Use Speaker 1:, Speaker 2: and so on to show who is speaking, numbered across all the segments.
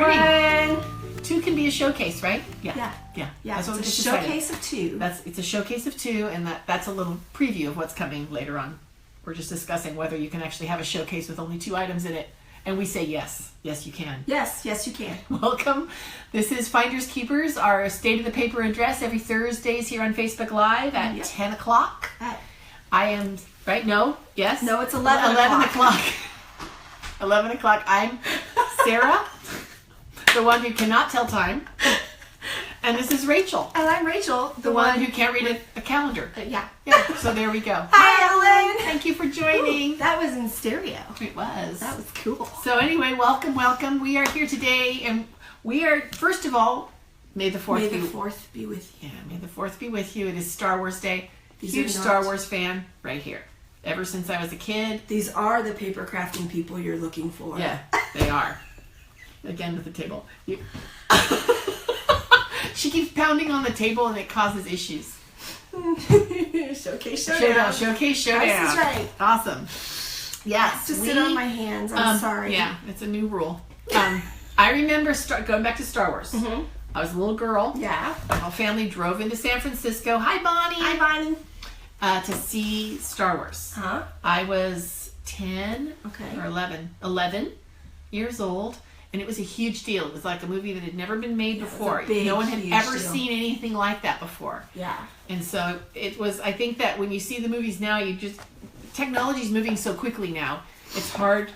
Speaker 1: everyone. 2 can be a showcase, right?
Speaker 2: Yeah.
Speaker 1: That's what
Speaker 2: it's a showcase of 2.
Speaker 1: It's a showcase of 2, and that's a little preview of what's coming later on. We're just discussing whether you can actually have a showcase with only 2 items in it. And we say yes. Yes, you can.
Speaker 2: Yes, you can.
Speaker 1: Welcome. This is Finders Keepers, our State of the Paper address every Thursdays here on Facebook Live at 10 o'clock. I am, right? No? Yes?
Speaker 2: No, it's 11
Speaker 1: o'clock. 11 o'clock. I'm Sarah, the one who cannot tell time. And this is Rachel.
Speaker 2: And I'm Rachel,
Speaker 1: the one who can't read a calendar.
Speaker 2: Yeah.
Speaker 1: So there we go.
Speaker 2: Hi, Ellen.
Speaker 1: Thank you for joining.
Speaker 2: Ooh, that was in stereo.
Speaker 1: It was.
Speaker 2: That was cool.
Speaker 1: So anyway, welcome. We are here today, and we are, first of all, May the 4th
Speaker 2: be with you.
Speaker 1: Yeah, May the 4th be with you. It is Star Wars Day.
Speaker 2: These
Speaker 1: Huge Star Wars fan right here. Ever since I was a kid.
Speaker 2: These are the paper crafting people you're looking for.
Speaker 1: Yeah, they are. Again with the table. She keeps pounding on the table and it causes issues.
Speaker 2: Showcase showdown.
Speaker 1: Showcase showdown.
Speaker 2: This is right.
Speaker 1: Awesome. Yes.
Speaker 2: To sit on my hands. I'm sorry.
Speaker 1: Yeah, it's a new rule. I remember going back to Star Wars.
Speaker 2: Mm-hmm.
Speaker 1: I was a little girl.
Speaker 2: Yeah.
Speaker 1: My whole family drove into San Francisco. Hi, Bonnie.
Speaker 2: Hi, Bonnie.
Speaker 1: To see Star Wars.
Speaker 2: Huh?
Speaker 1: I was 10 or 11 years old. And it was a huge deal. It was like a movie that had never been made before. No one had ever seen anything like that before.
Speaker 2: Yeah.
Speaker 1: And so it was, I think that when you see the movies now, technology's moving so quickly now, it's hard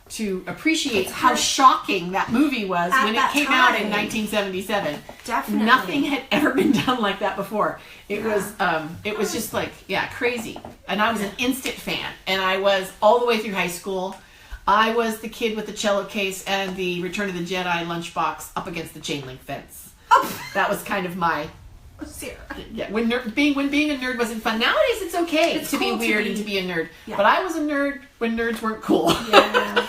Speaker 1: to appreciate how shocking that movie was when it came out in 1977.
Speaker 2: Definitely.
Speaker 1: Nothing had ever been done like that before. It was just like, crazy. And I was an instant fan. And I was all the way through high school. I was the kid with the cello case and the Return of the Jedi lunchbox up against the chain link fence. That was kind of my...
Speaker 2: Sarah.
Speaker 1: Yeah, when being a nerd wasn't fun. Nowadays it's okay to be weird and to be a nerd. Yeah. But I was a nerd when nerds weren't cool.
Speaker 2: Yeah.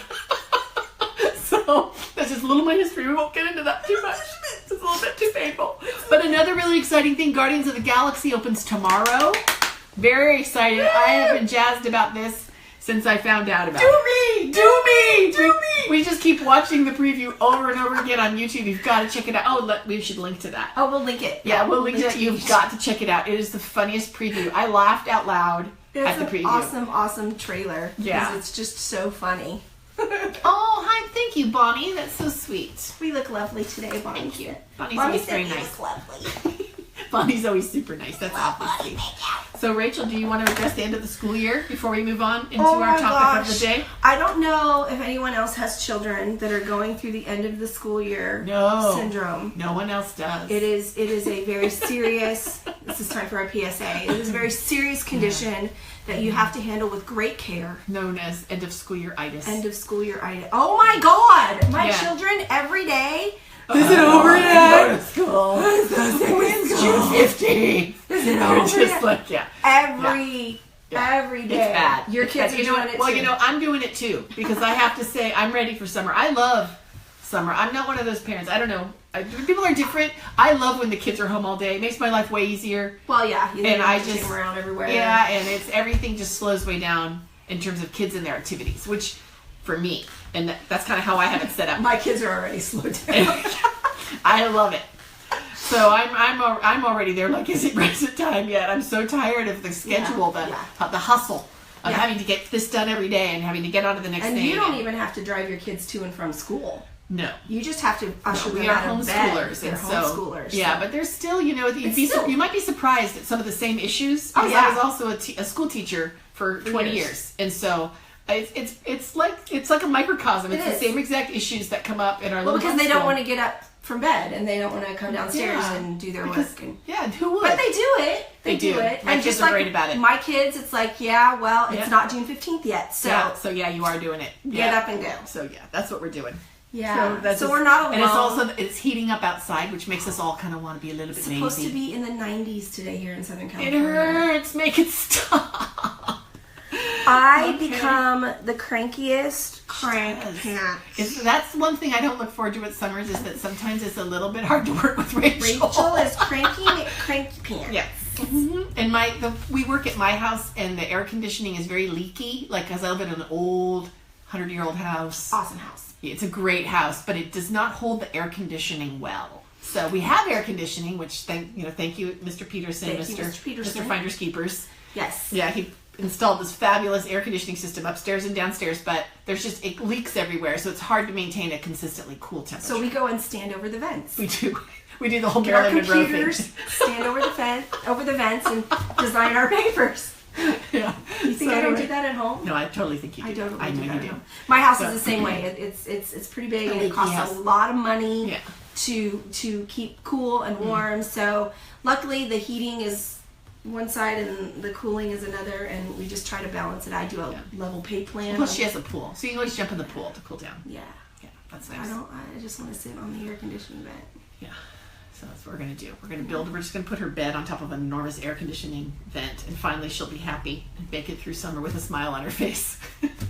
Speaker 1: So that's just a little of my history. We won't get into that too much. It's a little bit too painful. But another really exciting thing, Guardians of the Galaxy opens tomorrow. Very excited. Yay! I have been jazzed about this since I found out about it. Do me! We just keep watching the preview over and over again on YouTube. You've got to check it out. Oh, we should link to that.
Speaker 2: Oh, we'll link it.
Speaker 1: Yeah, we'll link to it. You've got to check it out. It is the funniest preview. I laughed out loud at the preview.
Speaker 2: Awesome trailer.
Speaker 1: Yeah.
Speaker 2: It's just so funny.
Speaker 1: Oh, hi. Thank you, Bonnie. That's so sweet.
Speaker 2: We look lovely today, Bonnie.
Speaker 1: Thank you. Bonnie's always very nice.
Speaker 2: Lovely.
Speaker 1: Bonnie's always super nice. That's obviously. So, Rachel, do you want to address the end of the school year before we move on into our topic of the day?
Speaker 2: I don't know if anyone else has children that are going through the end of the school year syndrome.
Speaker 1: No one else does.
Speaker 2: It is a very serious, this is time for our PSA, it is a very serious condition that you have to handle with great care.
Speaker 1: Known as end of school year-itis.
Speaker 2: End of school year-itis. Oh my God! My children every day...
Speaker 1: Is it over yet? Go to school.
Speaker 2: It's
Speaker 1: June 15th.
Speaker 2: Is it over
Speaker 1: just
Speaker 2: yet?
Speaker 1: Like,
Speaker 2: Every day.
Speaker 1: It's bad.
Speaker 2: Your kids are doing it too.
Speaker 1: Well, I'm doing it too. Because I have to say, I'm ready for summer. I love summer. I'm not one of those parents. I don't know. People are different. I love when the kids are home all day. It makes my life way easier.
Speaker 2: Well, yeah.
Speaker 1: And I just...
Speaker 2: take them around everywhere.
Speaker 1: Yeah, and everything just slows way down in terms of kids and their activities, which... for me, and that's kind of how I have it set up.
Speaker 2: My kids are already slowed down.
Speaker 1: I love it. So I'm already there. Like, is it time yet? I'm so tired of the schedule, the hustle of having to get this done every day and having to get on to the next thing.
Speaker 2: And you don't even have to drive your kids to and from school.
Speaker 1: No,
Speaker 2: you just have to usher them
Speaker 1: we are
Speaker 2: out of bed.
Speaker 1: Homeschoolers,
Speaker 2: They're
Speaker 1: and
Speaker 2: homeschoolers.
Speaker 1: Yeah, but there's still, you might be surprised at some of the same issues. Because I was also a school teacher for 20 years, and so. It's like a microcosm. It's the same exact issues that come up in our little
Speaker 2: because they don't want to get up from bed and they don't want to come downstairs and do their work.
Speaker 1: Who would?
Speaker 2: But they do it. They do it.
Speaker 1: My kids are great about it.
Speaker 2: My kids, it's like, it's not June 15th yet. So
Speaker 1: you are doing it.
Speaker 2: Get up and go.
Speaker 1: So that's what we're doing.
Speaker 2: Yeah. So we're not alone.
Speaker 1: And it's heating up outside, which makes us all kind of want to be a little bit lazy.
Speaker 2: It's supposed to be in the 90s today here in Southern California.
Speaker 1: It hurts. Make it stop.
Speaker 2: I become the crankiest crank pants.
Speaker 1: That's one thing I don't look forward to with summers is that sometimes it's a little bit hard to work with Rachel.
Speaker 2: Rachel is cranky pants.
Speaker 1: Yes. Mm-hmm. And we work at my house and the air conditioning is very leaky, like because I live in an old 100-year-old house.
Speaker 2: Awesome house.
Speaker 1: It's a great house, but it does not hold the air conditioning well. So we have air conditioning, which thank you, Mr. Peterson, Mr. Finders Keepers.
Speaker 2: Yes.
Speaker 1: Yeah, he installed this fabulous air conditioning system upstairs and downstairs, but it leaks everywhere, so it's hard to maintain a consistently cool temperature.
Speaker 2: So we go and stand over the vents.
Speaker 1: We do. We do the whole
Speaker 2: Get our
Speaker 1: Marilyn Monroe
Speaker 2: computers,
Speaker 1: thing.
Speaker 2: stand over the vents, and design our papers.
Speaker 1: Yeah.
Speaker 2: You think I don't do that at home?
Speaker 1: No, I totally think you do.
Speaker 2: I totally
Speaker 1: I know
Speaker 2: do that
Speaker 1: you
Speaker 2: at
Speaker 1: do.
Speaker 2: home. My house is the same way. It's pretty big, and it costs a lot of money to keep cool and warm. So luckily the heating is one side and the cooling is another, and we just try to balance it. I do a level pay plan.
Speaker 1: Plus she has a pool, so you can always jump in the pool to cool down.
Speaker 2: Yeah.
Speaker 1: Yeah, that's nice.
Speaker 2: I just want to sit on the air conditioning vent.
Speaker 1: Yeah. So that's what we're going to do. We're just going to put her bed on top of an enormous air conditioning vent, and finally she'll be happy and make it through summer with a smile on her face.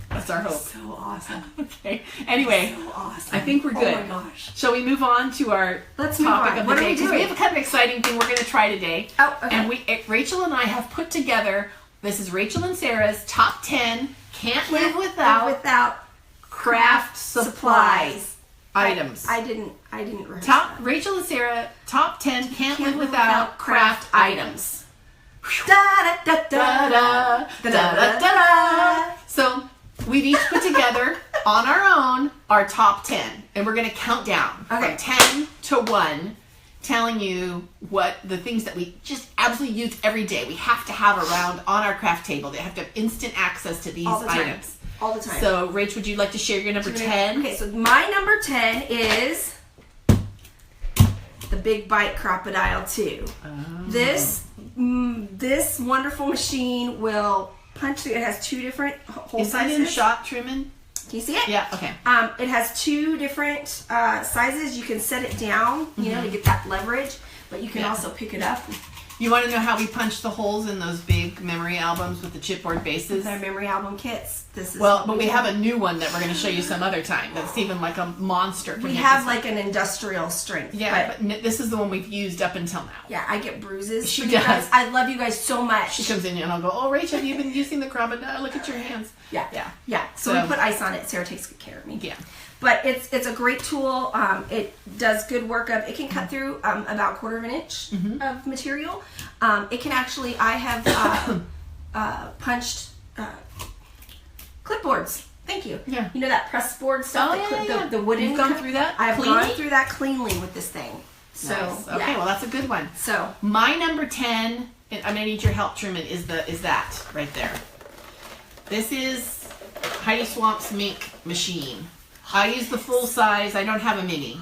Speaker 1: That's our hope.
Speaker 2: So awesome.
Speaker 1: Okay. Anyway,
Speaker 2: so awesome.
Speaker 1: I think we're good.
Speaker 2: Oh my gosh.
Speaker 1: Shall we move on to our topic of the day? Because we have a kind of exciting thing we're going to try today.
Speaker 2: Oh, okay.
Speaker 1: And Rachel and I have put together, this is Rachel and Sarah's top 10 can't live without craft supplies. Items.
Speaker 2: I didn't rehearse that.
Speaker 1: Rachel and Sarah, top 10 can't live without craft items.
Speaker 2: Da da da da da da da da.
Speaker 1: So we've each put together on our own our top 10, and we're going to count down from 10 to 1, telling you what the things that we just absolutely use every day. We have to have around on our craft table. They have to have instant access to these items.
Speaker 2: All the time.
Speaker 1: So, Rach, would you like to share your number 10?
Speaker 2: Okay, so my number 10 is the Big Bite Crocodile 2.
Speaker 1: Oh.
Speaker 2: This wonderful machine will punch through. It has two different hole
Speaker 1: sizes. Is that in shot, Truman?
Speaker 2: Can you see it?
Speaker 1: Yeah, okay.
Speaker 2: It has two different sizes. You can set it down, to get that leverage, but you can also pick it up.
Speaker 1: You want to know how we punch the holes in those big memory albums with the chipboard bases?
Speaker 2: With our memory album kits.
Speaker 1: But we have a new one that we're going to show you some other time. That's even like a monster.
Speaker 2: We have like an industrial strength.
Speaker 1: Yeah, but this is the one we've used up until now.
Speaker 2: Yeah, I get bruises.
Speaker 1: She does.
Speaker 2: You guys. I love you guys so much.
Speaker 1: She comes in and I'll go, oh, Rachel, have you been using the crocodile? Look at your hands.
Speaker 2: Yeah. So we put ice on it. Sarah takes good care of me.
Speaker 1: Yeah.
Speaker 2: But it's a great tool. It does good workup. It can cut through about 1/4 inch of material. It can actually, I have punched clipboards. Thank you.
Speaker 1: Yeah.
Speaker 2: You know that press board stuff? The wooden.
Speaker 1: You've gone through that?
Speaker 2: I have gone through that cleanly with this thing. So,
Speaker 1: nice. Okay, well, that's a good one.
Speaker 2: So,
Speaker 1: my number 10, I'm going to need your help, Truman, is that right there. This is Heidi Swamp's Mink machine. I use the full size. I don't have a mini.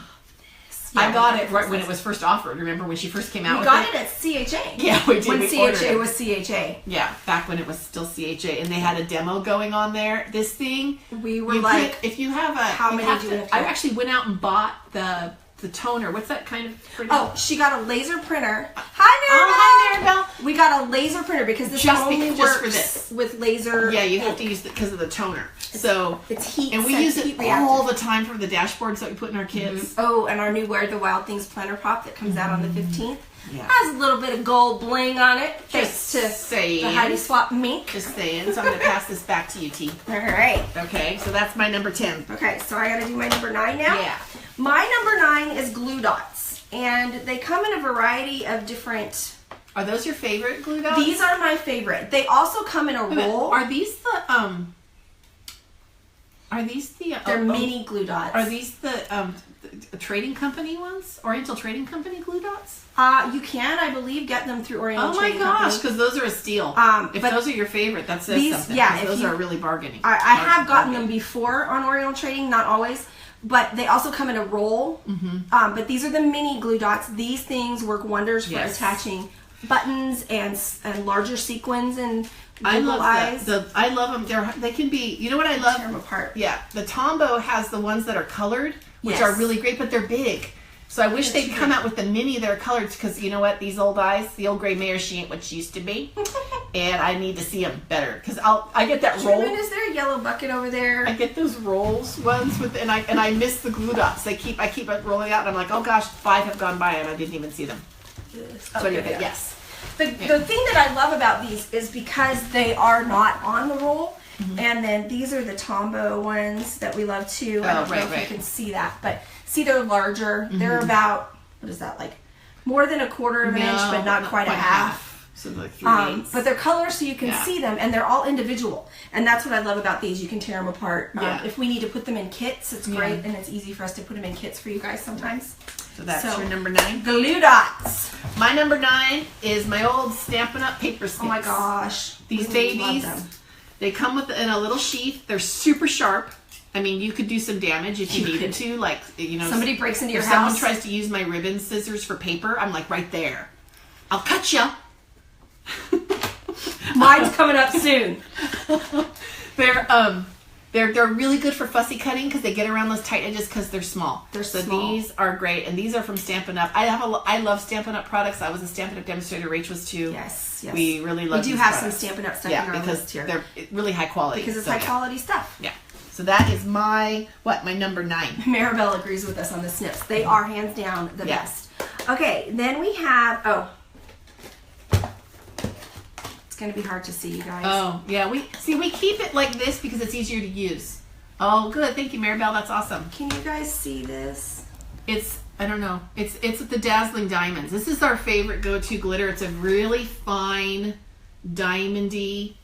Speaker 1: I got it right when it was first offered. Remember when she first came out with it?
Speaker 2: We got it at CHA.
Speaker 1: Yeah, we did.
Speaker 2: When CHA was CHA.
Speaker 1: Yeah, back when it was still CHA. And they had a demo going on there. This thing.
Speaker 2: We were like,
Speaker 1: if you have a...
Speaker 2: How many do you have to
Speaker 1: I actually went out and bought the toner. What's that kind of printer?
Speaker 2: Oh, she got a laser printer. Hi, Maribel. We got a laser printer because this only works with laser.
Speaker 1: Yeah, you have to use it because of the toner. So
Speaker 2: it's heat.
Speaker 1: And we use it all the time for the dashboards that we put in our kits.
Speaker 2: Oh, and our new Where the Wild Things planner pop that comes out on the 15th. Yeah. Has a little bit of gold bling on it. Thanks to the Heidi Swap Mink.
Speaker 1: Just saying. So I'm going to pass this back to you, T.
Speaker 2: All right.
Speaker 1: Okay, so that's my number 10.
Speaker 2: Okay, so I got to do my number 9 now?
Speaker 1: Yeah.
Speaker 2: My number 9 is glue dots. And they come in a variety of different...
Speaker 1: Are those your favorite glue dots?
Speaker 2: These are my favorite. They also come in a roll.
Speaker 1: Are these the...
Speaker 2: They're mini glue dots.
Speaker 1: Are these the trading company ones? Oriental Trading Company glue dots?
Speaker 2: You can, I believe, get them through Oriental Trading Company.
Speaker 1: Oh my gosh, because those are a steal. If those are your favorite, that says something. Yeah, those are really bargaining.
Speaker 2: I have gotten them before on Oriental Trading, not always. But they also come in a roll. But these are the mini glue dots. These things work wonders for attaching buttons and larger sequins and Google eyes.
Speaker 1: I love them. They can be. You know what I love?
Speaker 2: Tear them apart.
Speaker 1: Yeah, the Tombow has the ones that are colored, which are really great, but they're big. So I wish they'd come out with the mini that are colored, because you know what? These old eyes, the old gray mare, she ain't what she used to be, and I need to see them better. Because I get that roll.
Speaker 2: Is there a yellow bucket over there?
Speaker 1: I get those rolls ones with, and I miss the glue dots. I keep it rolling out, and I'm like, oh gosh, 5 have gone by and I didn't even see them. So anyway, yes.
Speaker 2: The thing that I love about these is because they are not on the roll, And then these are the Tombow ones that we love too. I don't know if you can see that, but see, they're larger. They're about, what is that, like more than a quarter of an inch, but not quite a half.
Speaker 1: So like 3/8.
Speaker 2: But they're colors so you can see them, and they're all individual. And that's what I love about these. You can tear them apart. If we need to put them in kits, it's great, and it's easy for us to put them in kits for you guys sometimes.
Speaker 1: So that's your number 9.
Speaker 2: Glue dots.
Speaker 1: My number 9 is my old Stampin' Up! Paper sticks.
Speaker 2: Oh my gosh.
Speaker 1: These babies, they come in a little sheath. They're super sharp. I mean, you could do some damage if you needed to. Like, you know,
Speaker 2: somebody breaks into your house.
Speaker 1: Someone tries to use my ribbon scissors for paper, I'm like right there. I'll cut ya.
Speaker 2: Mine's coming up soon.
Speaker 1: They're really good for fussy cutting because they get around those tight edges because they're small. So these are great, and these are from Stampin' Up. I love Stampin' Up products. I was a Stampin' Up demonstrator. Rach was too.
Speaker 2: Yes.
Speaker 1: We really love.
Speaker 2: We do have some Stampin' Up stuff in our list here.
Speaker 1: They're really high quality.
Speaker 2: Because it's high quality stuff.
Speaker 1: Yeah. So that is my number 9.
Speaker 2: Maribel agrees with us on the snips. They are hands down the best. Okay, then we have it's going to be hard to see, you guys.
Speaker 1: Oh, yeah. We keep it like this because it's easier to use. Oh, good. Thank you, Maribel. That's awesome.
Speaker 2: Can you guys see this?
Speaker 1: I don't know. It's the Dazzling Diamonds. This is our favorite go-to glitter. It's a really fine, diamondy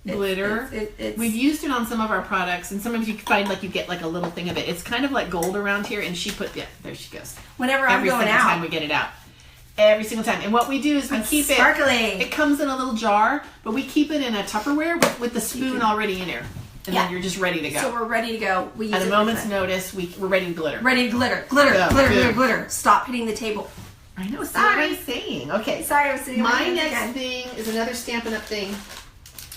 Speaker 1: glitter. We've used it on some of our products, and sometimes you find like you get like a little thing of it. It's kind of like gold around here, and there she goes.
Speaker 2: Whenever I'm going out.
Speaker 1: Every single time we get it out. Every single time. And what we do is we keep
Speaker 2: sparkly.
Speaker 1: It comes in a little jar, but we keep it in a Tupperware with the spoon already in there. And then you're just ready to go.
Speaker 2: So we're ready to go. We use
Speaker 1: At a moment's notice, we're ready to glitter.
Speaker 2: Ready to glitter. Glitter. Stop hitting the table.
Speaker 1: I know. Sorry. What I'm saying. Okay.
Speaker 2: Sorry, I was sitting on
Speaker 1: my next thing is another Stampin' Up! Thing.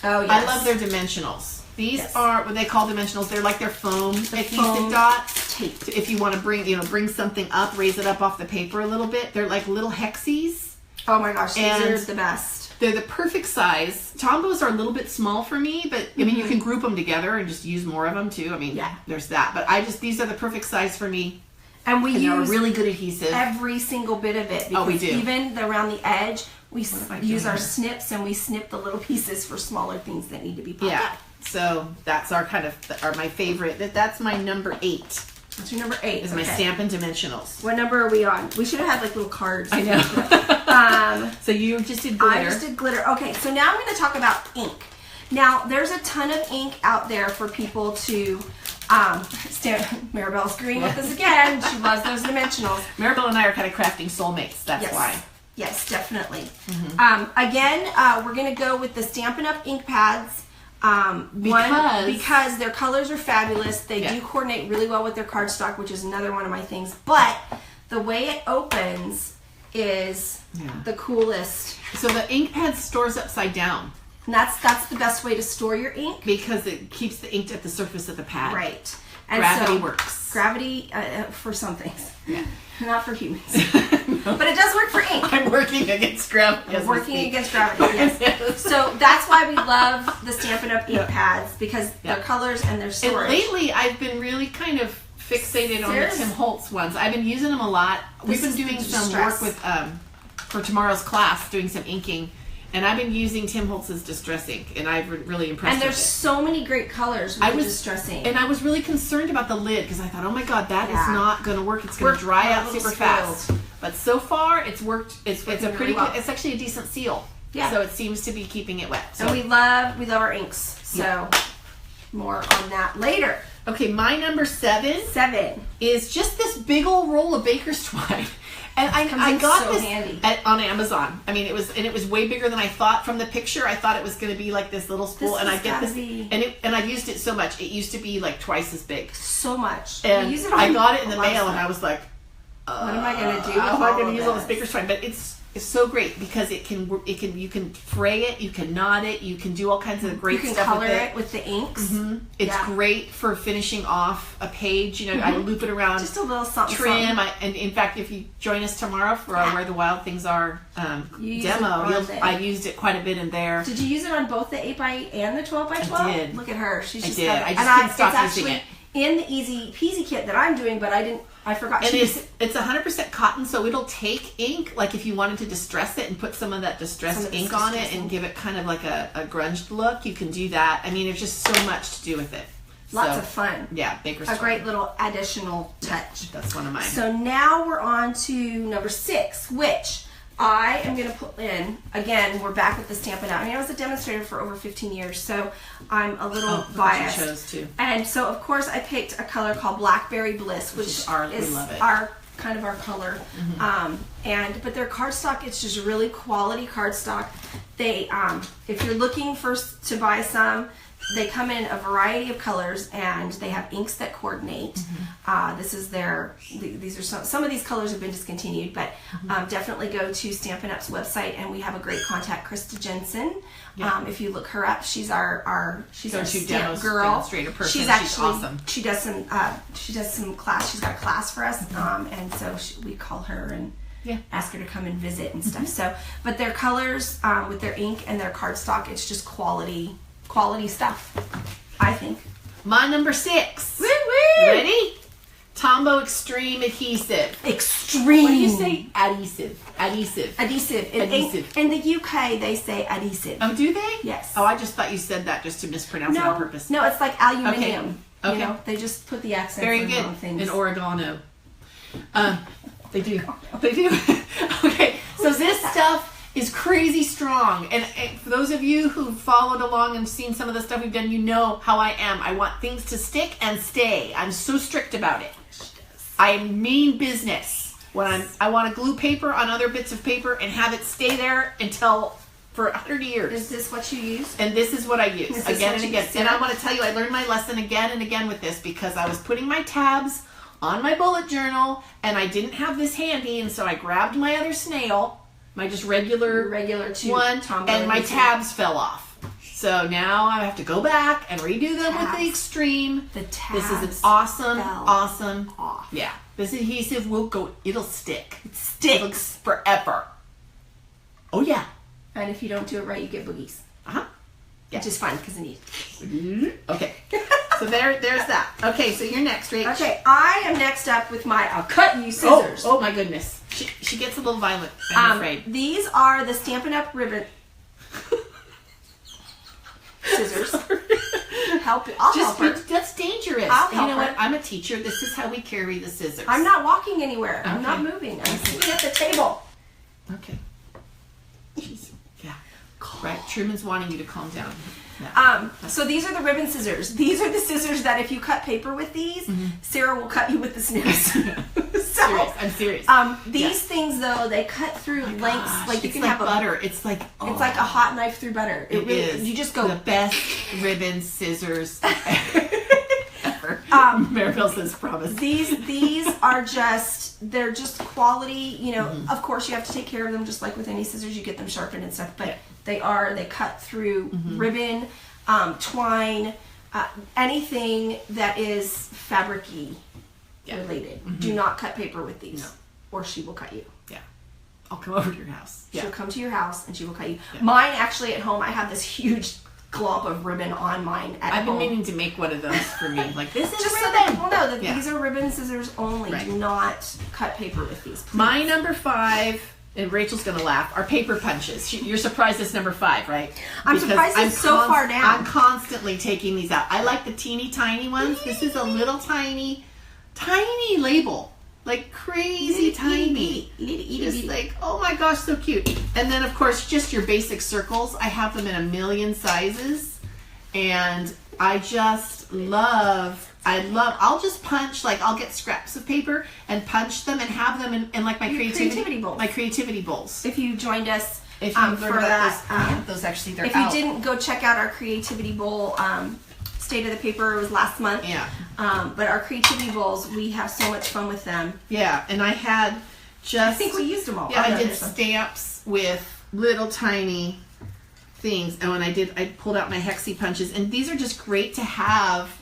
Speaker 2: Oh, yes.
Speaker 1: I love their dimensionals. These are what they call dimensionals. They're like their foam adhesive dots. If you want to bring something up, raise it up off the paper a little bit. They're like little hexies.
Speaker 2: Oh my gosh, these are the best.
Speaker 1: They're the perfect size. Tombows are a little bit small for me, but I mean you can group them together and just use more of them too. I mean, there's that. But these are the perfect size for me.
Speaker 2: And we use
Speaker 1: really good adhesive.
Speaker 2: Every single bit of it.
Speaker 1: Oh, we do.
Speaker 2: Even around the edge, we use our snips and we snip the little pieces for smaller things that need to be popped up.
Speaker 1: So that's our my favorite. That's my number 8.
Speaker 2: That's your number 8.
Speaker 1: Is my Stampin' Dimensionals.
Speaker 2: What number are we on? We should have had like little cards.
Speaker 1: I know. So you just did glitter.
Speaker 2: I just did glitter. Okay, so now I'm going to talk about ink. Now, there's a ton of ink out there for people to Maribel's agreeing with us again. She loves those dimensionals.
Speaker 1: Maribel and I are kind of crafting soulmates. That's why.
Speaker 2: Yes, definitely. Again, we're going to go with the Stampin' Up! Ink pads. Because their colors are fabulous. They do coordinate really well with their cardstock, which is another one of my things. But the way it opens is the coolest.
Speaker 1: So the ink pad stores upside down.
Speaker 2: And that's the best way to store your ink.
Speaker 1: Because it keeps the ink at the surface of the pad.
Speaker 2: Right. And
Speaker 1: gravity works.
Speaker 2: Gravity for some things. Yeah. Not for humans. But it does work for ink.
Speaker 1: I'm working against gravity.
Speaker 2: I'm working against gravity, yes. So that's why we love the Stampin' Up! Ink pads, because their colors and their storage.
Speaker 1: And lately, I've been really kind of fixated on the Tim Holtz ones. I've been using them a lot. We've been doing some work with for tomorrow's class, doing some inking. And I've been using Tim Holtz's Distress ink, and I've really impressed
Speaker 2: And there's so many great colors with the Distress ink.
Speaker 1: And I was really concerned about the lid, because I thought, oh my god, that is not going to work. It's going to dry out super fast. But so far, it's worked. It's a pretty good, it's actually a decent seal. Yeah. So it seems to be keeping it wet. So.
Speaker 2: And we love our inks. So more on that later.
Speaker 1: Okay, my number 7 is just this big old roll of baker's twine. And I got this on Amazon. I mean, it was way bigger than I thought from the picture. I thought it was going to be like this little spool, and I get this, and I've used it so much. It used to be like twice as big.
Speaker 2: So much.
Speaker 1: And I got it in the mail, and I was like,
Speaker 2: what am I going to do?
Speaker 1: How am I going to use all this baker's twine? But it's so great because you can fray it, you can knot it, you can do all kinds of great stuff
Speaker 2: color
Speaker 1: with it.
Speaker 2: With the inks.
Speaker 1: Mm-hmm. It's great for finishing off a page. You know, I loop it around,
Speaker 2: just a little something.
Speaker 1: Trim. And in fact, if you join us tomorrow for our Where the Wild Things Are demo, I used it quite a bit in there.
Speaker 2: Did you use it on both the 8x and the 12x12?
Speaker 1: I did.
Speaker 2: Look at her. She's just
Speaker 1: I just couldn't stop using it.
Speaker 2: In the Easy Peasy kit that I'm doing, but I forgot.
Speaker 1: And it's 100% cotton, so it'll take ink, like if you wanted to distress it and put some of that distressed ink on it and give it kind of like a grunged look, you can do that. I mean, there's just so much to do with it.
Speaker 2: Lots of fun.
Speaker 1: Yeah, Baker's Twine.
Speaker 2: A great little additional touch.
Speaker 1: Yeah, that's one of mine.
Speaker 2: So now we're on to number 6, which I am going to put in, again, we're back with the Stampin' Up. I mean, I was a demonstrator for over 15 years, so I'm a little biased.
Speaker 1: You chose too.
Speaker 2: And so, of course, I picked a color called Blackberry Bliss, which is our kind of our color. But their cardstock, it's just really quality cardstock. They, if you're looking to buy some, they come in a variety of colors, and they have inks that coordinate. This is these are some of these colors have been discontinued, but definitely go to Stampin' Up's website, and we have a great contact, Krista Jensen. If you look her up, she's our stamp girl.
Speaker 1: Demonstrator person.
Speaker 2: She's actually
Speaker 1: awesome.
Speaker 2: She does some class. She's got a class for us, and so we call her and ask her to come and visit and stuff. So, but their colors with their ink and their cardstock, it's just quality stuff, I think.
Speaker 1: My number 6.
Speaker 2: Woo woo!
Speaker 1: Ready? Tombow Extreme Adhesive.
Speaker 2: Extreme.
Speaker 1: What do you say? Adhesive.
Speaker 2: In the UK, they say adhesive.
Speaker 1: Oh, do they?
Speaker 2: Yes.
Speaker 1: Oh, I just thought you said that just to mispronounce it on purpose.
Speaker 2: No, it's like aluminium.
Speaker 1: Okay.
Speaker 2: You know, they just put the accents
Speaker 1: Very
Speaker 2: on
Speaker 1: good.
Speaker 2: wrong things.
Speaker 1: In oregano. They do. They do. Okay. So this stuff is crazy strong, and for those of you who've followed along and seen some of the stuff we've done, you know how I am. I want things to stick and stay. I'm so strict about it. I mean business. I want to glue paper on other bits of paper and have it stay there for 100 years.
Speaker 2: Is this what you use?
Speaker 1: And this is what I use again and again. And I want to tell you, I learned my lesson again and again with this, because I was putting my tabs on my bullet journal and I didn't have this handy, and so I grabbed my other snail, my just regular one, and my tabs fell off. So now I have to go back and redo them with the Extreme.
Speaker 2: The tabs.
Speaker 1: This is an awesome
Speaker 2: off.
Speaker 1: Yeah. This adhesive will go. It'll stick.
Speaker 2: It sticks
Speaker 1: forever. Oh yeah.
Speaker 2: And if you don't do it right, you get boogies.
Speaker 1: Yeah.
Speaker 2: Which is fine because I need.
Speaker 1: Okay. So there's that. Okay, so you're next, Rach.
Speaker 2: Okay, I am next up with my I'll cut you scissors.
Speaker 1: Oh my goodness. She gets a little violent, I'm afraid.
Speaker 2: These are the Stampin' Up ribbon scissors. I'll help her.
Speaker 1: That's dangerous.
Speaker 2: I'll help
Speaker 1: you know
Speaker 2: her.
Speaker 1: what? I'm a teacher. This is how we carry the scissors.
Speaker 2: I'm not walking anywhere. I'm
Speaker 1: Okay.
Speaker 2: not moving. I'm sitting at the table.
Speaker 1: Okay. Jeez. Yeah. Right. Truman's wanting you to calm down.
Speaker 2: So these are the ribbon scissors. These are the scissors that if you cut paper with these, Sarah will cut you with the snips.
Speaker 1: I'm serious.
Speaker 2: These things though, they cut through lengths. Like you
Speaker 1: it's
Speaker 2: can
Speaker 1: like
Speaker 2: have
Speaker 1: butter. It's like
Speaker 2: it's like a hot knife through butter.
Speaker 1: It really is.
Speaker 2: You just go
Speaker 1: the best ribbon scissors ever. Maribel says promise.
Speaker 2: These are they're just quality. You know, of course you have to take care of them just like with any scissors. You get them sharpened and stuff, but they cut through ribbon, twine, anything that is fabric-y related. Do not cut paper with these, or she will cut you.
Speaker 1: Yeah, I'll come over to your house.
Speaker 2: She'll come to your house and she will cut you. Mine actually at home, I have this huge glop of ribbon on mine at home.
Speaker 1: I've been meaning to make one of those for me. Like this is
Speaker 2: just
Speaker 1: ribbon.
Speaker 2: so that people know that these are ribbon scissors only. Do not cut paper with these. Please.
Speaker 1: My number 5. And Rachel's gonna laugh. Are paper punches. You're surprised it's number 5, right?
Speaker 2: I'm surprised it's so far down.
Speaker 1: I'm constantly taking these out. I like the teeny tiny ones. This is a little tiny label. Like crazy tiny. Just like, oh my gosh, so cute. And then of course, just your basic circles. I have them in a million sizes. And I just love, I'll just punch, like I'll get scraps of paper and punch them and have them in like my creativity bowls. My creativity bowls.
Speaker 2: If you joined us
Speaker 1: for
Speaker 2: that,
Speaker 1: those actually, they're
Speaker 2: if
Speaker 1: out.
Speaker 2: you didn't go check out our creativity bowl, State of the Paper, it was last month.
Speaker 1: Yeah.
Speaker 2: But our creativity bowls, we have so much fun with them.
Speaker 1: Yeah, and I had
Speaker 2: I think we used them all.
Speaker 1: Yeah, I did stamps with little tiny things, and when I pulled out my hexie punches, and these are just great to have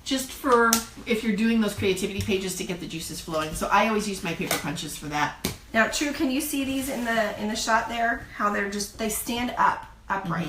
Speaker 1: just for if you're doing those creativity pages to get the juices flowing. So I always use my paper punches for that.
Speaker 2: Now, True, can you see these in the shot there? How they stand upright,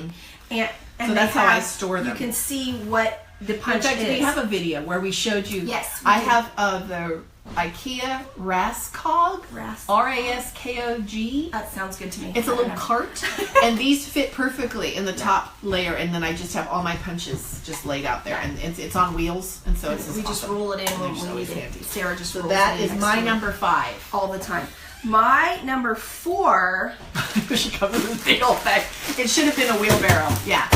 Speaker 2: and
Speaker 1: so that's how I store them.
Speaker 2: You can see what the punch is.
Speaker 1: We have a video where we showed you.
Speaker 2: Yes,
Speaker 1: I have the IKEA Raskog. Raskog.
Speaker 2: That sounds good to me.
Speaker 1: It's a little cart, and these fit perfectly in the top layer, and then I just have all my punches just laid out there, and it's on wheels, and so it's
Speaker 2: we just roll it in when we need it. Sarah just rolls
Speaker 1: that
Speaker 2: it in
Speaker 1: is my number 5
Speaker 2: all the time. My number 4.
Speaker 1: She comes in this big old bag. It should have been a wheelbarrow. Yeah,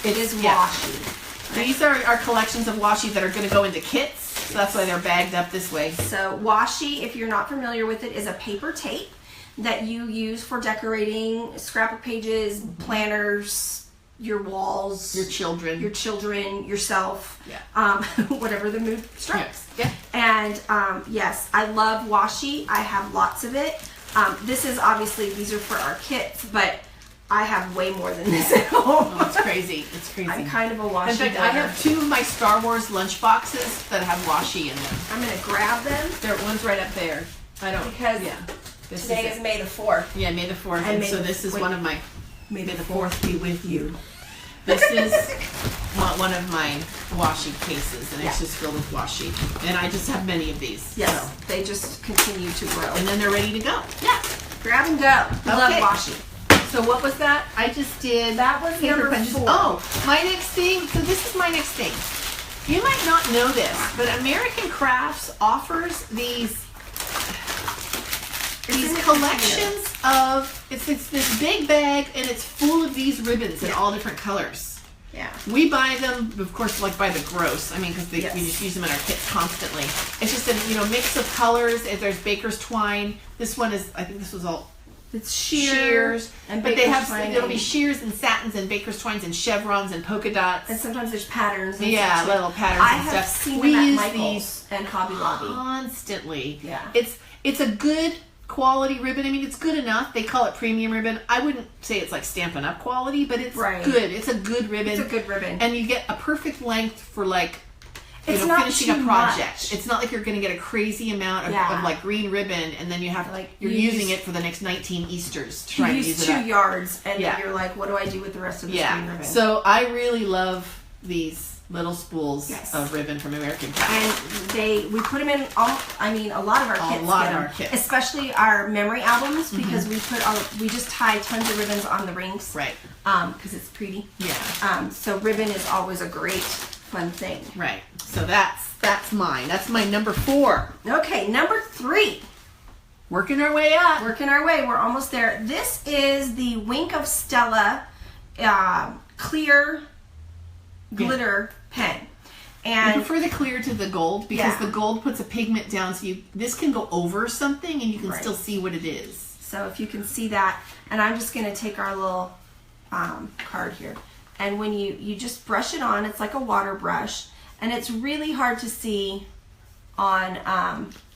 Speaker 2: it is washi.
Speaker 1: These are our collections of washi that are going to go into kits. So that's why they're bagged up this way.
Speaker 2: So washi, if you're not familiar with it, is a paper tape that you use for decorating scrapbook pages, planners, your walls,
Speaker 1: your children,
Speaker 2: yourself, whatever the mood strikes.
Speaker 1: Yeah.
Speaker 2: And yes, I love washi. I have lots of it. These are for our kits, but I have way more than this at home.
Speaker 1: Oh, it's crazy. It's crazy.
Speaker 2: I'm kind of a washi.
Speaker 1: In fact, I have 2 of my Star Wars lunch boxes that have washi in them.
Speaker 2: I'm gonna grab them.
Speaker 1: One's right up there.
Speaker 2: Because today is May the 4th.
Speaker 1: Yeah, May the 4th. And so this is one of my.
Speaker 2: May the 4th be with you.
Speaker 1: This is one of my washi cases, and it's just filled with washi. And I just have many of these.
Speaker 2: Yes,
Speaker 1: so.
Speaker 2: they just continue to grow.
Speaker 1: And then they're ready to go.
Speaker 2: Yeah, grab and go. I love washi.
Speaker 1: So what was that? I just did.
Speaker 2: That was
Speaker 1: paper
Speaker 2: number 4.
Speaker 1: Oh, my next thing. So this is my next thing. You might not know this, but American Crafts offers these collections of. It's this big bag, and it's full of these ribbons in all different colors.
Speaker 2: Yeah.
Speaker 1: We buy them, of course, like by the gross. I mean, because we just use them in our kits constantly. It's just a mix of colors. There's Baker's twine. This one is. I think this was all.
Speaker 2: It's shears,
Speaker 1: but there'll be shears and satins and Baker's twines and chevrons and polka dots.
Speaker 2: And sometimes there's patterns. And
Speaker 1: little patterns
Speaker 2: I
Speaker 1: and
Speaker 2: have
Speaker 1: stuff.
Speaker 2: seen
Speaker 1: We
Speaker 2: them at
Speaker 1: use
Speaker 2: Michael's
Speaker 1: these
Speaker 2: and Hobby Lobby
Speaker 1: constantly.
Speaker 2: Yeah,
Speaker 1: it's a good quality ribbon. I mean, it's good enough. They call it premium ribbon. I wouldn't say it's like Stampin' Up! Quality, but it's good. It's a good ribbon.
Speaker 2: It's a good ribbon,
Speaker 1: and you get a perfect length for like.
Speaker 2: Not
Speaker 1: finishing a project.
Speaker 2: Much.
Speaker 1: It's not like you're going to get a crazy amount of like green ribbon, and then you have to you're using it for the next 19 Easters to try and use it
Speaker 2: 2
Speaker 1: up.
Speaker 2: yards, and then you're like, what do I do with the rest of this green ribbon?
Speaker 1: So I really love these little spools of ribbon from American Crafts.
Speaker 2: And we put them in a lot of our kits. Especially our memory albums, because we just tie tons of ribbons on the rings.
Speaker 1: Right.
Speaker 2: Because it's pretty.
Speaker 1: Yeah.
Speaker 2: So ribbon is always a great fun thing.
Speaker 1: Right. So that's mine. That's my number 4.
Speaker 2: Okay, number 3.
Speaker 1: Working our way up.
Speaker 2: We're almost there. This is the Wink of Stella clear glitter pen. And
Speaker 1: I prefer the clear to the gold because the gold puts a pigment down, so this can go over something and you can still see what it is.
Speaker 2: So if you can see that, and I'm just going to take our little card here, and when you just brush it on, it's like a water brush, and it's really hard to see on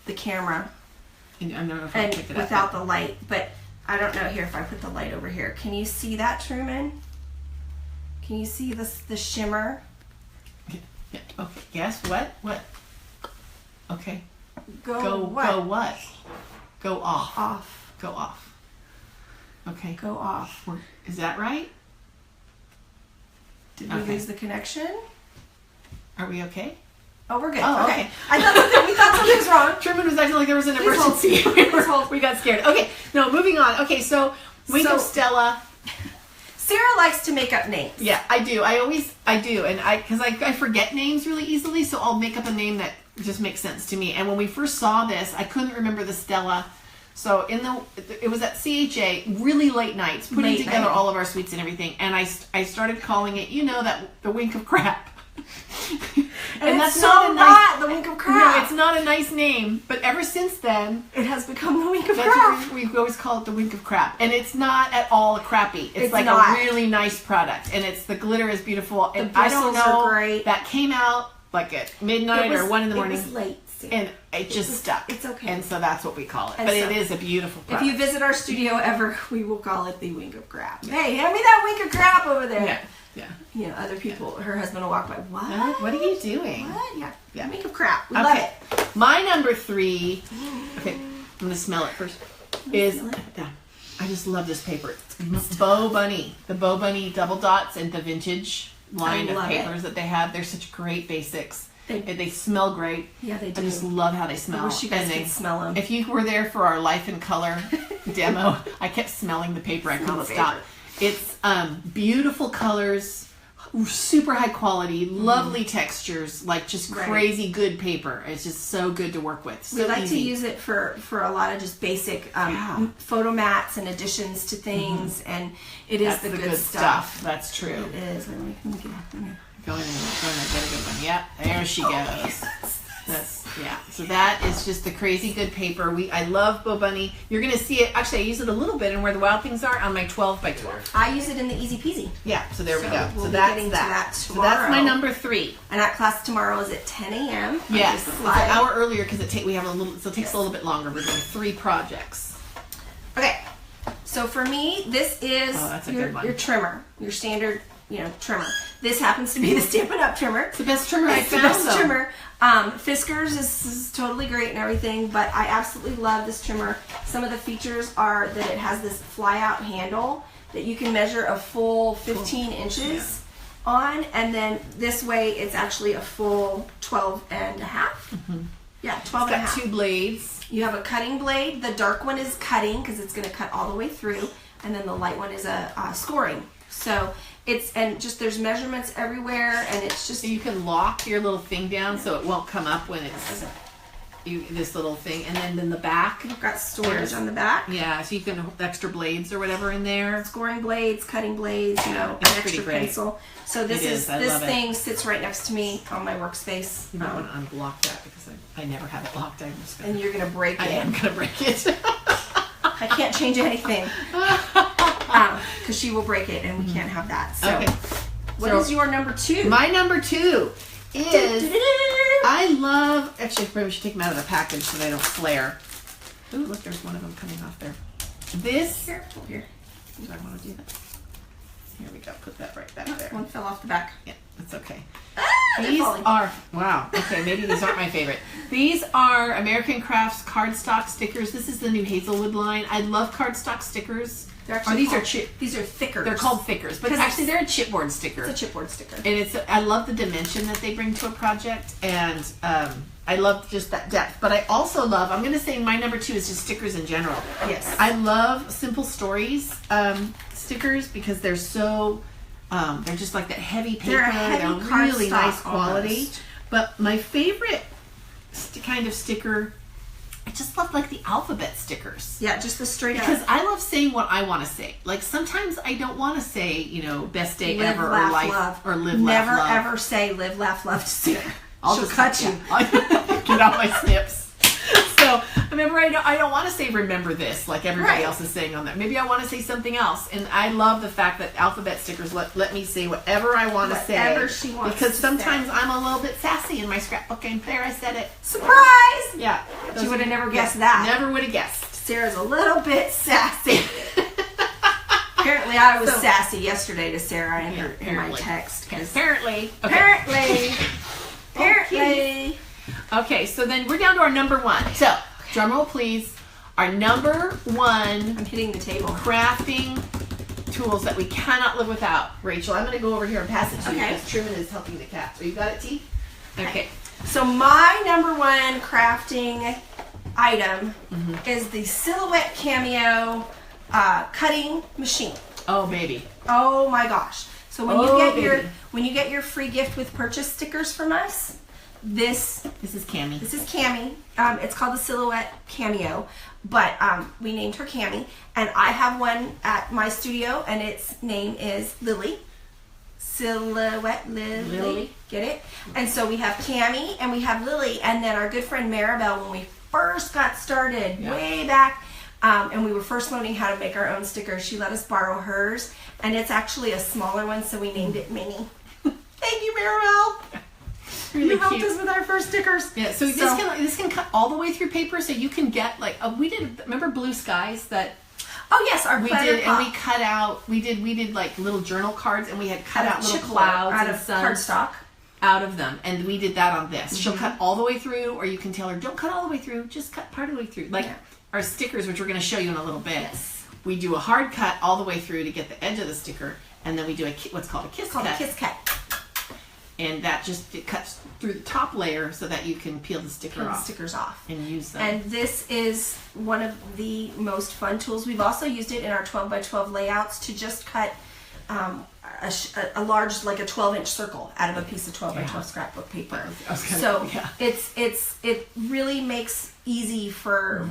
Speaker 2: the camera
Speaker 1: And I don't know if I pick it up
Speaker 2: without the light, but I don't know here if I put the light over here. Can you see that, Truman? Can you see the shimmer?
Speaker 1: Yeah. Okay. Yes. What? Okay.
Speaker 2: Go what?
Speaker 1: Go what? Go off.
Speaker 2: Off.
Speaker 1: Go off. Okay.
Speaker 2: Go off.
Speaker 1: Is that right?
Speaker 2: Did we lose the connection?
Speaker 1: Are we okay?
Speaker 2: Oh, we're good.
Speaker 1: Oh, okay.
Speaker 2: I thought we thought something was wrong.
Speaker 1: Truman was acting like there was an emergency. We got scared. Okay. No, moving on. Okay, so Wink of Stella.
Speaker 2: Sarah likes to make up names.
Speaker 1: Yeah, I do. I do, and because I forget names really easily, so I'll make up a name that just makes sense to me. And when we first saw this, I couldn't remember the Stella. So it was at CHA, really late nights, putting together all of our sweets and everything, and I started calling it, the Wink of Crap.
Speaker 2: And that's not the Wink of Crap.
Speaker 1: No, it's not a nice name, but ever since then,
Speaker 2: it has become the Wink of Crap.
Speaker 1: We always call it the Wink of Crap, and it's not at all crappy. It's like a really nice product, and the glitter is beautiful. And I don't know,
Speaker 2: are great.
Speaker 1: That came out like at midnight or 1 in the morning.
Speaker 2: It was late.
Speaker 1: And it just stuck.
Speaker 2: It's okay.
Speaker 1: And so that's what we call it. But it is a beautiful product.
Speaker 2: If you visit our studio ever, we will call it the Wink of Crap. Yeah. Hey, hand me that Wink of Crap over there. Yeah. Other people, her husband will walk by, what?
Speaker 1: What are you doing?
Speaker 2: What? Yeah. Wink of Crap. We love it.
Speaker 1: My number 3, okay, I'm going to smell it first, is, I just love this paper. It's Bow Bunny. The Bow Bunny double dots and the vintage line of papers that they have. They're such great basics. They smell great.
Speaker 2: Yeah, they do.
Speaker 1: I just love how they smell.
Speaker 2: I wish you guys could smell them.
Speaker 1: If you were there for our Life in Color demo, I kept smelling the paper. I couldn't stop. It's beautiful colors, super high quality, lovely textures, like just crazy good paper. It's just so good to work with. So
Speaker 2: we like
Speaker 1: easy.
Speaker 2: to use it for a lot of just basic photo mats and additions to things, and that's the good stuff.
Speaker 1: That's true.
Speaker 2: It is. Let me get it.
Speaker 1: Go in and get a good one. Yep, there she goes.
Speaker 2: Yes.
Speaker 1: So that is just the crazy good paper. I love Bo Bunny. You're gonna see it. Actually, I use it a little bit in Where the Wild Things Are on my 12 by 12.
Speaker 2: I use it in the Easy Peasy.
Speaker 1: Yeah. So there we go.
Speaker 2: We'll
Speaker 1: so
Speaker 2: be
Speaker 1: that's
Speaker 2: getting
Speaker 1: that.
Speaker 2: to that
Speaker 1: So that's my
Speaker 2: tomorrow.
Speaker 1: number 3.
Speaker 2: And that class tomorrow is at 10 a.m.
Speaker 1: Yes, it's an hour earlier because we have a little. So it takes a little bit longer. We're doing 3 projects.
Speaker 2: Okay. So for me, this is your trimmer, your standard, trimmer. This happens to be the Stampin' Up! Trimmer.
Speaker 1: It's the best trimmer I found.
Speaker 2: It's the best trimmer. Fiskars is totally great and everything, but I absolutely love this trimmer. Some of the features are that it has this fly-out handle that you can measure a full 15 inches on, and then this way it's actually a full 12 and a half. Yeah, 12 and a half.
Speaker 1: It's got 2 blades.
Speaker 2: You have a cutting blade. The dark one is cutting because it's going to cut all the way through, and then the light one is a scoring. So there's measurements everywhere, and it's just...
Speaker 1: So you can lock your little thing down so it won't come up when it's this little thing. And then in the back...
Speaker 2: You've got storage on the back.
Speaker 1: Yeah, so you can extra blades or whatever in there.
Speaker 2: Scoring blades, cutting blades, an extra pencil. So this thing sits right next to me on my workspace.
Speaker 1: You might want to unblock that because I never have it locked.
Speaker 2: And you're going to break it.
Speaker 1: I am going to break it.
Speaker 2: I can't change anything. Because she will break it, and we can't have that. So, what is your number 2?
Speaker 1: My number 2 is I love. Actually, I probably should take them out of the package so they don't flare. Ooh, look, there's one of them coming off there. This here. Do I want to do that? Here we go. Put that right back there.
Speaker 2: One fell off the back.
Speaker 1: Yeah, that's okay.
Speaker 2: These
Speaker 1: are wow. Okay, maybe these aren't my favorite. These are American Crafts Cardstock stickers. This is the new Hazelwood line. I love cardstock stickers. These are thickers. They're called thickers, but actually they're a chipboard sticker.
Speaker 2: It's a chipboard sticker,
Speaker 1: and I love the dimension that they bring to a project, and I love just that depth. But I also love. I'm going to say my number 2 is just stickers in general.
Speaker 2: Yes,
Speaker 1: I love Simple Stories stickers because they're so. They're just like that heavy paper. They're really nice quality. Almost. But my favorite kind of sticker, I just love like the alphabet stickers.
Speaker 2: Yeah, just the straight up.
Speaker 1: Because I love saying what I want to say. Like sometimes I don't want to say, best day
Speaker 2: live,
Speaker 1: ever
Speaker 2: laugh,
Speaker 1: or life
Speaker 2: love.
Speaker 1: Or live,
Speaker 2: Never
Speaker 1: laugh, love.
Speaker 2: Ever say live, laugh, love to Sarah.
Speaker 1: She'll cut you. Get out my snips. So remember, I don't want to say remember this like everybody else is saying on that. Maybe I want to say something else. And I love the fact that alphabet stickers let me say whatever I want to say.
Speaker 2: Whatever she wants.
Speaker 1: Because sometimes I'm a little bit sassy in my scrapbook, and there I said it.
Speaker 2: Surprise!
Speaker 1: Yeah.
Speaker 2: She would have never guessed that.
Speaker 1: Never would have guessed.
Speaker 2: Sarah's a little bit sassy. Apparently, I was sassy yesterday to Sarah in my text.
Speaker 1: Apparently.
Speaker 2: Okay. Apparently.
Speaker 1: Okay, so then we're down to our number 1. So, drum roll please. Our number 1.
Speaker 2: I'm hitting the table.
Speaker 1: Crafting tools that we cannot live without. Rachel, I'm going to go over here and pass it to you because Truman is helping the cat. So you got it, T? Okay.
Speaker 2: So my number 1 crafting item is the Silhouette Cameo cutting machine.
Speaker 1: Oh, baby.
Speaker 2: Oh my gosh. So when you get your free gift with purchase stickers from us, this is Cami. This is Cami. It's called the Silhouette Cameo, but we named her Cami, and I have one at my studio, and its name is Lily. Silhouette Lily. Get it? And so we have Cami and we have Lily, and then our good friend Maribel, when we first got started way back, and we were first learning how to make our own stickers, she let us borrow hers, and it's actually a smaller one, so we named it Minnie. Thank you, Maribel.
Speaker 1: Really
Speaker 2: you helped us with our first stickers.
Speaker 1: Yeah, so this can cut all the way through paper, so you can get like remember Blue Skies that.
Speaker 2: Oh yes,
Speaker 1: we did, and we cut out. We did like little journal cards, and we had cut out little clouds
Speaker 2: out
Speaker 1: and
Speaker 2: of cardstock
Speaker 1: out of them, and we did that on this. She'll cut all the way through, or you can tell her, don't cut all the way through, just cut part of the way through. Like our stickers, which we're going to show you in a little bit.
Speaker 2: Yes.
Speaker 1: We do a hard cut all the way through to get the edge of the sticker, and then we do what's called a kiss cut. and that just it cuts through the top layer so that you can peel the stickers off and use them.
Speaker 2: And this is one of the most fun tools. We've also used it in our 12 by 12 layouts to just cut a large, like a 12-inch circle out of a piece of 12 by 12 scrapbook paper. It really makes easy for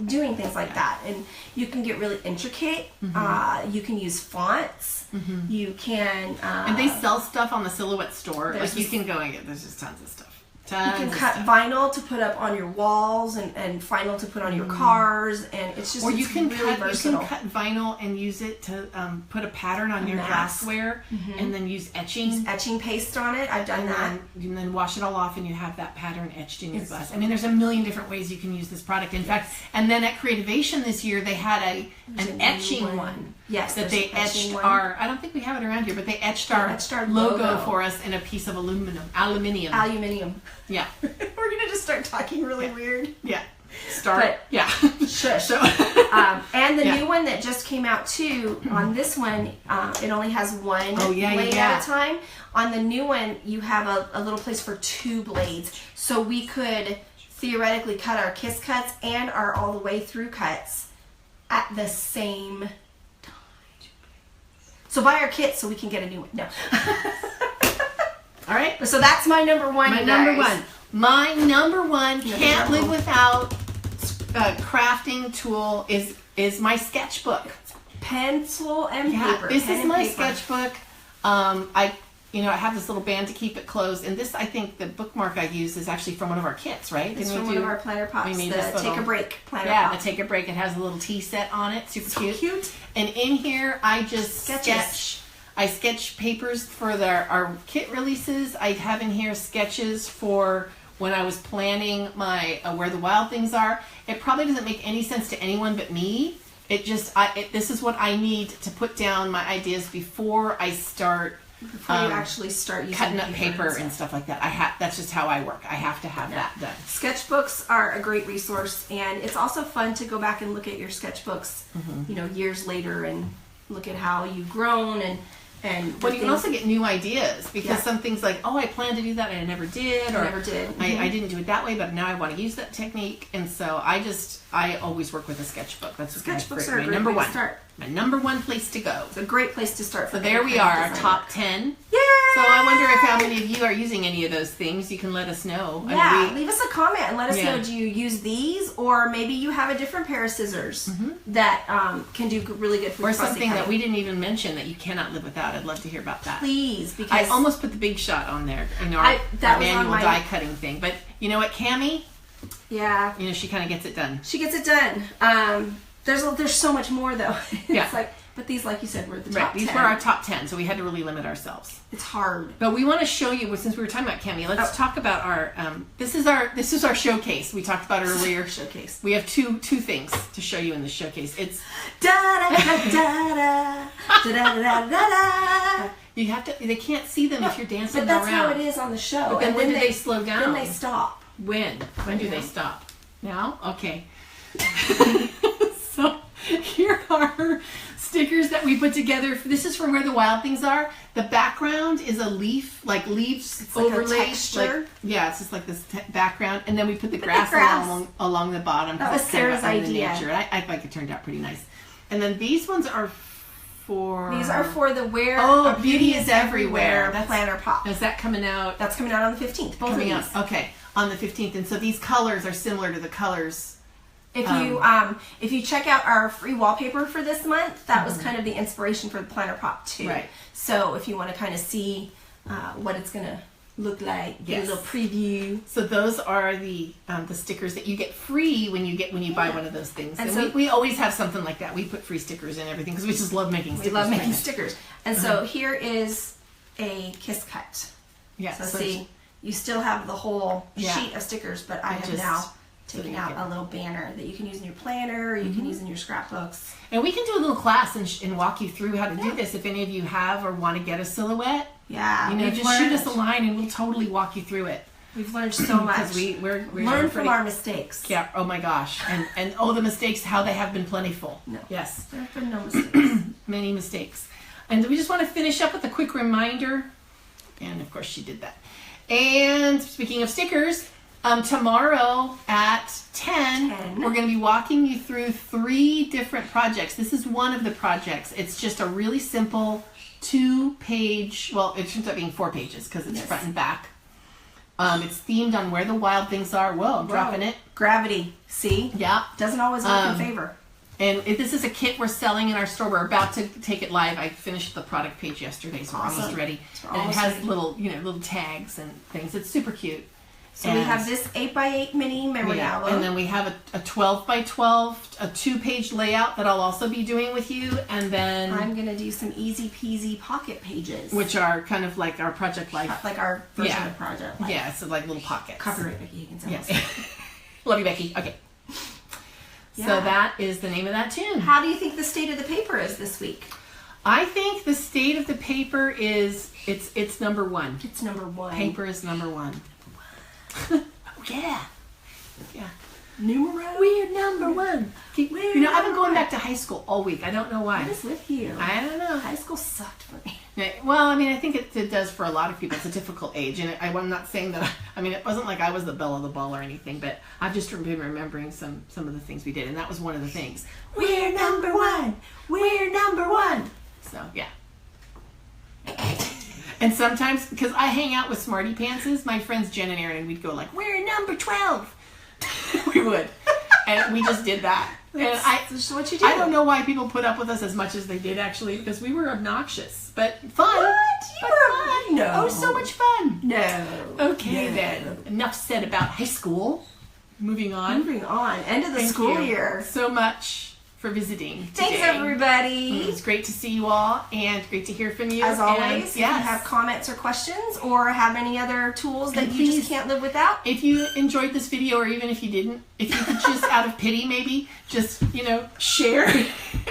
Speaker 2: doing things like that, and you can get really intricate. You can use fonts. You can
Speaker 1: and they sell stuff on the Silhouette store. Like you can go and get. There's just tons of stuff.
Speaker 2: You can cut vinyl to put up on your walls and vinyl to put on your cars, and it's just
Speaker 1: you can
Speaker 2: really versatile.
Speaker 1: You can cut vinyl and use it to put a pattern on your glassware, and then use etching
Speaker 2: paste on it. I've done that.
Speaker 1: And then wash it all off, and you have that pattern etched in your glass. I mean, there's a million different ways you can use this product. In fact, and then at Creativation this year, they had an etching one.
Speaker 2: Yes,
Speaker 1: that they etched our. I don't think we have it around here, but they etched our logo for us in a piece of aluminium. Yeah.
Speaker 2: We're gonna just start talking really weird.
Speaker 1: Yeah. Shush.
Speaker 2: So, and the new one that just came out too. On this one, it only has one blade at a time. On the new one, you have a little place for 2 blades, so we could theoretically cut our kiss cuts and our all the way through cuts at the same time. So buy our kit so we can get a new one. No.
Speaker 1: All right.
Speaker 2: So that's my number one.
Speaker 1: My number one can't live without crafting tool is my sketchbook.
Speaker 2: Pencil and paper.
Speaker 1: This is my sketchbook. I have this little band to keep it closed, and this, I think, the bookmark I use is actually from one of our kits, right?
Speaker 2: It's from one of our planner pops. The Take a Break planner pop.
Speaker 1: The Take a Break. It has a little tea set on it. Super cute. And in here, I just sketch. I sketch papers for our kit releases. I have in here sketches for when I was planning my Where the Wild Things Are. It probably doesn't make any sense to anyone but me. This is what I need to put down my ideas before I start.
Speaker 2: Before you actually start using
Speaker 1: cutting up paper and stuff like that. That's just how I work. I have to have that done.
Speaker 2: Sketchbooks are a great resource, and it's also fun to go back and look at your sketchbooks, years later, and look at how you've grown and
Speaker 1: you can also get new ideas because some things like, I planned to do that and I never did, or I didn't do it that way, but now I want to use that technique, and so I always work with a sketchbook. That's
Speaker 2: sketchbooks are a great way to start.
Speaker 1: My number one place to go.
Speaker 2: It's a great place to start.
Speaker 1: So there we are, our top 10.
Speaker 2: Yay!
Speaker 1: So I wonder if how many of you are using any of those things. You can let us know.
Speaker 2: Yeah, leave us a comment and let us know. Do you use these, or maybe you have a different pair of scissors that can do really good for
Speaker 1: or something that we didn't even mention that you cannot live without. I'd love to hear about that.
Speaker 2: Please, because
Speaker 1: I almost put the Big Shot on there. Our manual die cutting thing. But you know what, Cammie?
Speaker 2: Yeah.
Speaker 1: She kind of gets it done.
Speaker 2: She gets it done. There's so much more though.
Speaker 1: Yeah.
Speaker 2: But these, like you said, were the top 10.
Speaker 1: These were our top 10, so we had to really limit ourselves.
Speaker 2: It's hard.
Speaker 1: But we want to show you, since we were talking about Cammie, let's talk about our, this is our showcase we talked about earlier.
Speaker 2: Showcase.
Speaker 1: We have two things to show you in the showcase. It's you have to, they can't see them if you're dancing around.
Speaker 2: But that's how it is on the show.
Speaker 1: But then when do they slow down?
Speaker 2: Then they stop.
Speaker 1: When do they stop? Now? Okay. So here are stickers that we put together. This is from Where the Wild Things Are. The background is a leaf, like leaves overlaid.
Speaker 2: It's
Speaker 1: it's just like this background. And then we put the grass along the bottom.
Speaker 2: That was Sarah's idea.
Speaker 1: I think it turned out pretty nice. And then these ones are for...
Speaker 2: These are for the Where
Speaker 1: Beauty is Everywhere.
Speaker 2: That's planner pop.
Speaker 1: Is that coming out?
Speaker 2: That's coming out on the 15th. Both
Speaker 1: coming
Speaker 2: of these.
Speaker 1: Out. Okay, on the 15th. And so these colors are similar to the colors...
Speaker 2: If you check out our free wallpaper for this month, that was kind of the inspiration for the planner pop too.
Speaker 1: Right.
Speaker 2: So if you want to kind of see what it's gonna look like, get a little preview.
Speaker 1: So those are the stickers that you get free when you buy one of those things. And so we always have something like that. We put free stickers in everything because we just love making stickers.
Speaker 2: We love making stickers. And so here is a kiss cut.
Speaker 1: Yeah.
Speaker 2: So see, you still have the whole sheet of stickers, but I have now taking out a little banner that you can use in your planner, or you can use in your scrapbooks.
Speaker 1: And we can do a little class and walk you through how to do this if any of you have or want to get a silhouette.
Speaker 2: Yeah.
Speaker 1: Just shoot us a line and we'll totally walk you through it.
Speaker 2: We've learned so much.
Speaker 1: Because we're
Speaker 2: learn from our mistakes.
Speaker 1: Yeah. Oh my gosh. And the mistakes, how they have been plentiful.
Speaker 2: No.
Speaker 1: Yes.
Speaker 2: There have been no mistakes.
Speaker 1: Many mistakes. And we just want to finish up with a quick reminder. And of course she did that. And speaking of stickers, tomorrow at 10, we're going to be walking you through 3 different projects. This is one of the projects. It's just a really simple 2-page, well, it turns out being 4 pages because it's front and back. It's themed on where the wild things are. Whoa, I'm dropping it.
Speaker 2: Gravity. See?
Speaker 1: Yeah.
Speaker 2: Doesn't always work in favor.
Speaker 1: And this is a kit we're selling in our store. We're about to take it live. I finished the product page yesterday, so we're almost ready. And it has little tags and things. It's super cute.
Speaker 2: So we have this 8x8 mini memory album.
Speaker 1: And then we have a 12x12, a 2-page layout that I'll also be doing with you. And then
Speaker 2: I'm going to do some easy peasy pocket pages.
Speaker 1: Which are kind of like our Project Life.
Speaker 2: Like our version of Project Life.
Speaker 1: Yeah, so like little pockets.
Speaker 2: Copyright Becky Higgins.
Speaker 1: Yeah. Love you, Becky. Okay. Yeah. So that is the name of that tune.
Speaker 2: How do you think the state of the paper is this week?
Speaker 1: I think the state of the paper is, it's number 1.
Speaker 2: It's number 1.
Speaker 1: Paper is number 1. Oh, yeah. Yeah.
Speaker 2: Numero?
Speaker 1: We're number 1. You know, I've been going back to high school all week. I don't know why.
Speaker 2: What is with you?
Speaker 1: I don't know.
Speaker 2: High school sucked for me.
Speaker 1: Well, I mean, I think it does for a lot of people. It's a difficult age. And I'm not saying that, I mean, it wasn't like I was the belle of the ball or anything, but I've just been remembering some of the things we did. And that was one of the things. We're number 1. We're number 1. So, yeah. And sometimes, because I hang out with smarty pantses, my friends Jen and Aaron, and we'd go like, we're number 12. We would. And we just did that.
Speaker 2: That's what you do.
Speaker 1: I don't know why people put up with us as much as they did, actually, because we were obnoxious. But fun.
Speaker 2: What?
Speaker 1: But fun.
Speaker 2: No.
Speaker 1: Oh, so much fun.
Speaker 2: No.
Speaker 1: Okay, then. Enough said about high school. Moving on.
Speaker 2: Moving on. End of the school year.
Speaker 1: So much for visiting today.
Speaker 2: Thanks, everybody.
Speaker 1: It's great to see you all, and great to hear from you.
Speaker 2: As always, if you have comments or questions, or have any other tools that you just can't live without.
Speaker 1: If you enjoyed this video, or even if you didn't, if you could just, out of pity maybe, just, share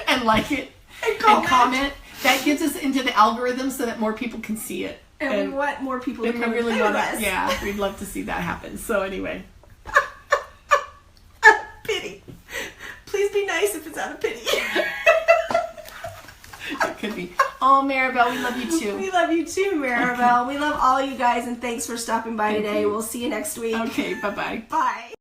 Speaker 1: and like it and comment. That gets us into the algorithm so that more people can see it.
Speaker 2: And we want more people to come and play with us.
Speaker 1: Yeah, we'd love to see that happen. So anyway.
Speaker 2: Pity. Please be nice if it's out of pity.
Speaker 1: It could be. Oh, Maribel, we love you too.
Speaker 2: We love you too, Maribel. We love all you guys, and thanks for stopping by today. We'll see you next week.
Speaker 1: Okay, bye-bye.
Speaker 2: Bye.